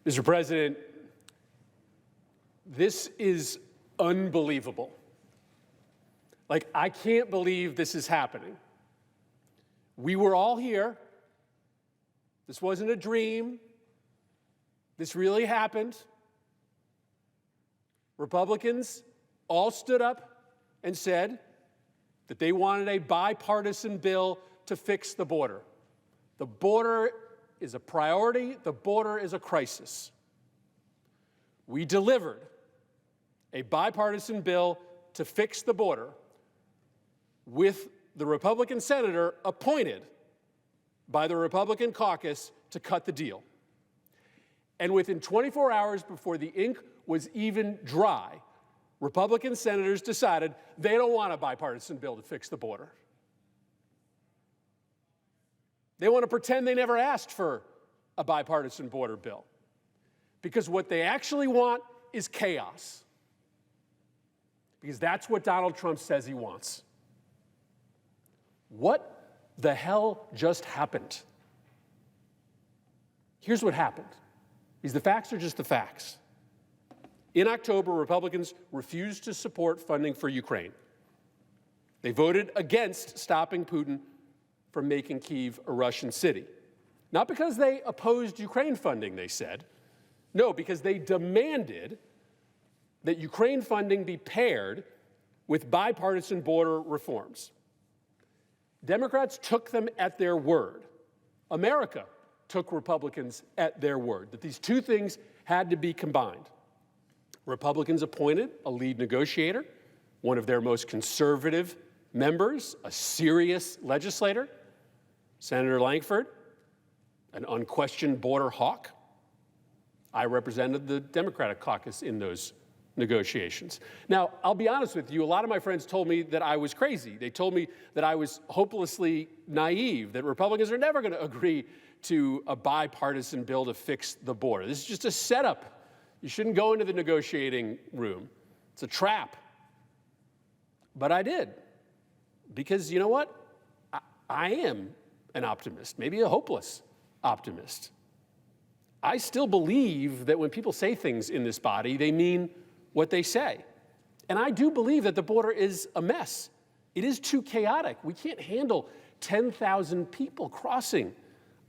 Mr. President, this is unbelievable. Like, I can't believe this is happening. We were all here. This wasn't a dream. This really happened. Republicans all stood up and said that they wanted a bipartisan bill to fix the border. The border is a priority. The border is a crisis. We delivered a bipartisan bill to fix the border with the Republican senator appointed by the Republican caucus to cut the deal. And within 24 hours before the ink was even dry, Republican senators decided they don't want a bipartisan bill to fix the border. They want to pretend they never asked for a bipartisan border bill, because what they actually want is chaos, because that's what Donald Trump says he wants. What the hell just happened? Here's what happened. The facts are just the facts. In October, Republicans refused to support funding for Ukraine. They voted against stopping Putin from making Kyiv a Russian city. Not because they opposed Ukraine funding, they said. No, because they demanded that Ukraine funding be paired with bipartisan border reforms. Democrats took them at their word. America took Republicans at their word, that these two things had to be combined. Republicans appointed a lead negotiator, one of their most conservative members, a serious legislator, Senator Lankford, an unquestioned border hawk. I represented the Democratic caucus in those negotiations. Now, I'll be honest with you, a lot of my friends told me that I was crazy. They told me that I was hopelessly naive, that Republicans are never going to agree to a bipartisan bill to fix the border. This is just a setup. You shouldn't go into the negotiating room. It's a trap. But I did. Because you know what? I am an optimist, maybe a hopeless optimist. I still believe that when people say things in this body, they mean what they say. And I do believe that the border is a mess. It is too chaotic. We can't handle 10,000 people crossing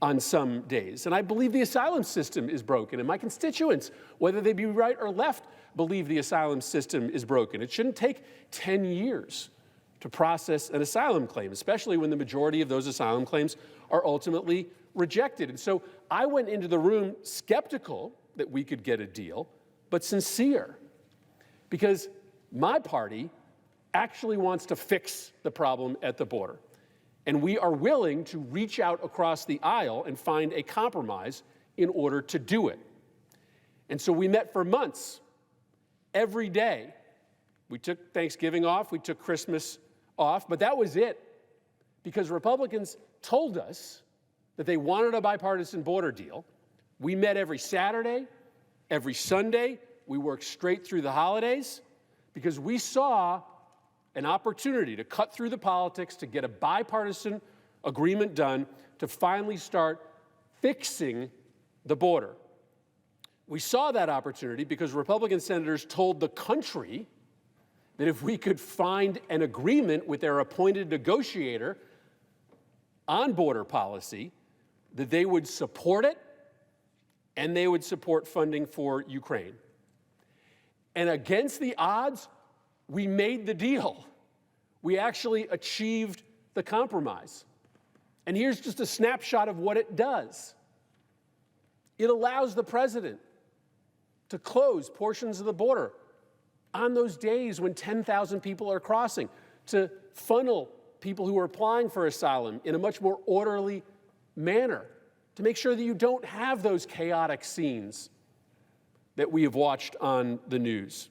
on some days. And I believe the asylum system is broken. And my constituents, whether they be right or left, believe the asylum system is broken. It shouldn't take 10 years to process an asylum claim, especially when the majority of those asylum claims are ultimately rejected. And so I went into the room skeptical that we could get a deal, but sincere, because my party actually wants to fix the problem at the border. And we are willing to reach out across the aisle and find a compromise in order to do it. And so we met for months, every day. We took Thanksgiving off, we took Christmas off, but that was it, because Republicans told us that they wanted a bipartisan border deal. We met every Saturday, every Sunday. We worked straight through the holidays because we saw an opportunity to cut through the politics, to get a bipartisan agreement done, to finally start fixing the border. We saw that opportunity because Republican senators told the country that if we could find an agreement with their appointed negotiator on border policy, that they would support it and they would support funding for Ukraine. And against the odds, we made the deal. We actually achieved the compromise. And here's just a snapshot of what it does. It allows the president to close portions of the border on those days when 10,000 people are crossing, to funnel people who are applying for asylum in a much more orderly manner, to make sure that you don't have those chaotic scenes that we have watched on the news.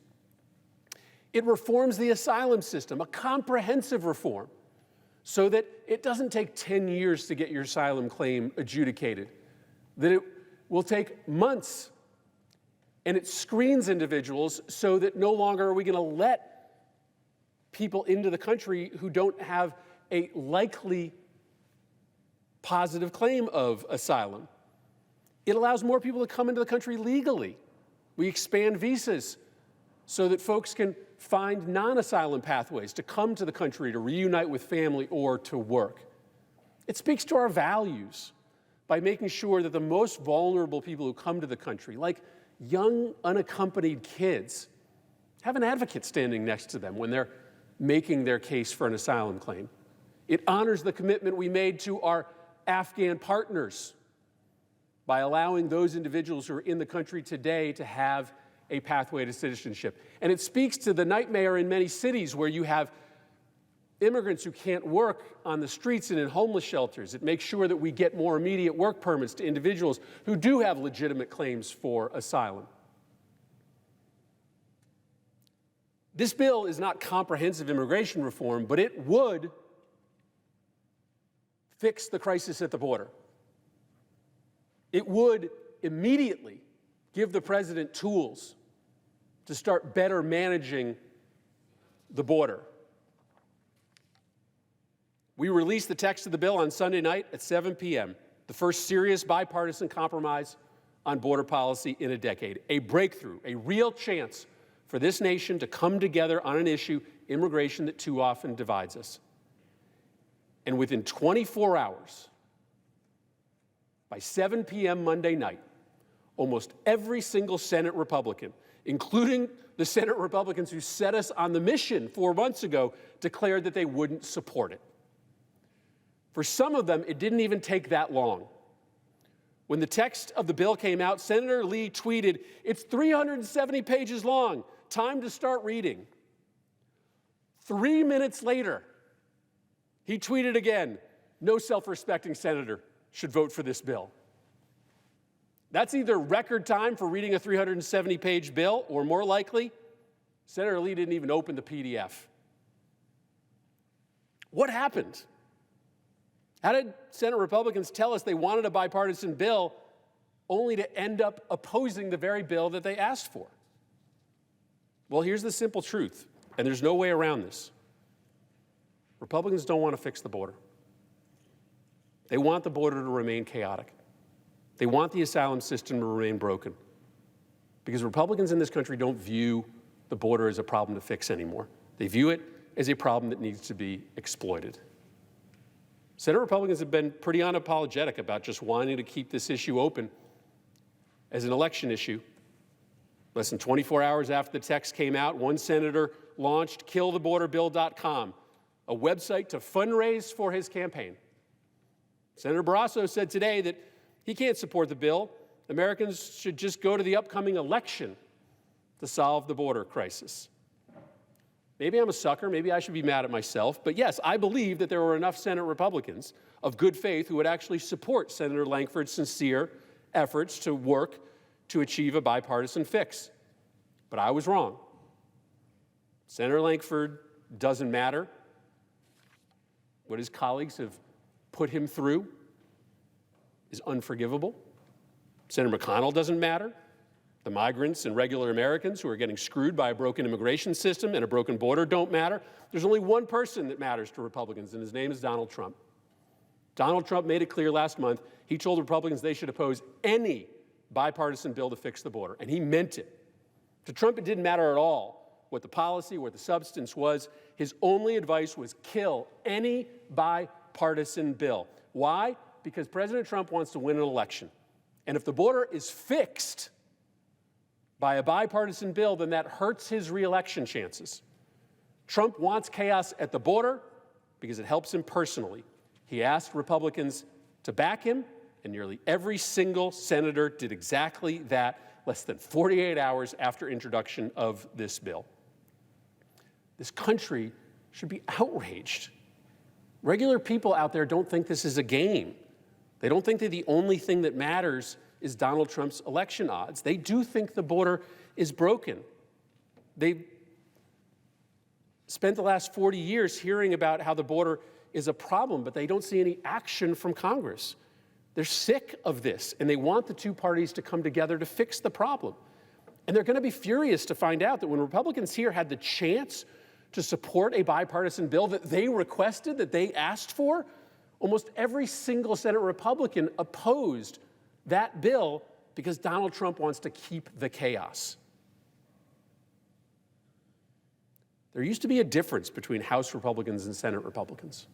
It reforms the asylum system, a comprehensive reform, so that it doesn't take 10 years to get your asylum claim adjudicated, that it will take months. And it screens individuals so that no longer are we going to let people into the country who don't have a likely positive claim of asylum. It allows more people to come into the country legally. We expand visas so that folks can find non-asylum pathways to come to the country to reunite with family or to work. It speaks to our values by making sure that the most vulnerable people who come to the country, like young unaccompanied kids, have an advocate standing next to them when they're making their case for an asylum claim. It honors the commitment we made to our Afghan partners by allowing those individuals who are in the country today to have a pathway to citizenship. And it speaks to the nightmare in many cities where you have immigrants who can't work on the streets and in homeless shelters. It makes sure that we get more immediate work permits to individuals who do have legitimate claims for asylum. This bill is not comprehensive immigration reform, but it would fix the crisis at the border. It would immediately give the president tools to start better managing the border. We released the text of the bill on Sunday night at 7 p.m., the first serious bipartisan compromise on border policy in a decade, a breakthrough, a real chance for this nation to come together on an issue, immigration, that too often divides us. And within 24 hours, by 7 p.m. Monday night, almost every single Senate Republican, including the Senate Republicans who set us on the mission 4 months ago, declared that they wouldn't support it. For some of them, it didn't even take that long. When the text of the bill came out, Senator Lee tweeted, "It's 370 pages long. Time to start reading." 3 minutes later, he tweeted again, "No self-respecting senator should vote for this bill." That's either record time for reading a 370-page bill, or more likely, Senator Lee didn't even open the PDF. What happened? How did Senate Republicans tell us they wanted a bipartisan bill only to end up opposing the very bill that they asked for? Well, here's the simple truth, and there's no way around this. Republicans don't want to fix the border. They want the border to remain chaotic. They want the asylum system to remain broken. Because Republicans in this country don't view the border as a problem to fix anymore. They view it as a problem that needs to be exploited. Senate Republicans have been pretty unapologetic about just wanting to keep this issue open as an election issue. Less than 24 hours after the text came out, one senator launched killtheborderbill.com, a website to fundraise for his campaign. Senator Barrasso said today that he can't support the bill. Americans should just go to the upcoming election to solve the border crisis. Maybe I'm a sucker, maybe I should be mad at myself, but yes, I believe that there were enough Senate Republicans of good faith who would actually support Senator Lankford's sincere efforts to work to achieve a bipartisan fix. But I was wrong. Senator Lankford doesn't matter. What his colleagues have put him through is unforgivable. Senator McConnell doesn't matter. The migrants and regular Americans who are getting screwed by a broken immigration system and a broken border don't matter. There's only one person that matters to Republicans, and his name is Donald Trump. Donald Trump made it clear last month. He told Republicans they should oppose any bipartisan bill to fix the border, and he meant it. To Trump, it didn't matter at all what the policy, what the substance was. His only advice was kill any bipartisan bill. Why? Because President Trump wants to win an election. And if the border is fixed by a bipartisan bill, then that hurts his reelection chances. Trump wants chaos at the border because it helps him personally. He asked Republicans to back him, and nearly every single senator did exactly that less than 48 hours after introduction of this bill. This country should be outraged. Regular people out there don't think this is a game. They don't think that the only thing that matters is Donald Trump's election odds. They do think the border is broken. They spent the last 40 years hearing about how the border is a problem, but they don't see any action from Congress. They're sick of this, and they want the two parties to come together to fix the problem. And they're going to be furious to find out that when Republicans here had the chance to support a bipartisan bill that they requested, that they asked for, almost every single Senate Republican opposed that bill because Donald Trump wants to keep the chaos. There used to be a difference between House Republicans and Senate Republicans.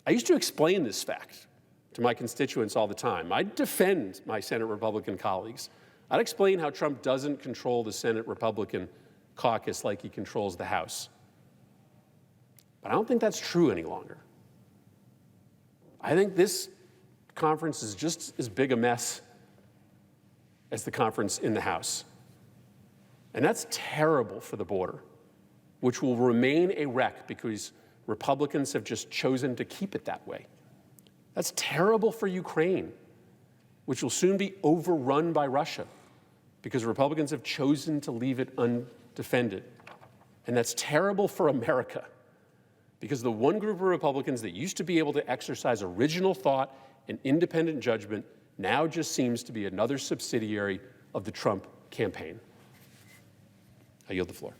I used to explain this fact to my constituents all the time. I'd defend my Senate Republican colleagues. I'd explain how Trump doesn't control the Senate Republican caucus like he controls the House. But I don't think that's true any longer. I think this conference is just as big a mess as the conference in the House. And that's terrible for the border, which will remain a wreck because Republicans have just chosen to keep it that way. That's terrible for Ukraine, which will soon be overrun by Russia because Republicans have chosen to leave it undefended. And that's terrible for America because the one group of Republicans that used to be able to exercise original thought and independent judgment now just seems to be another subsidiary of the Trump campaign. I yield the floor.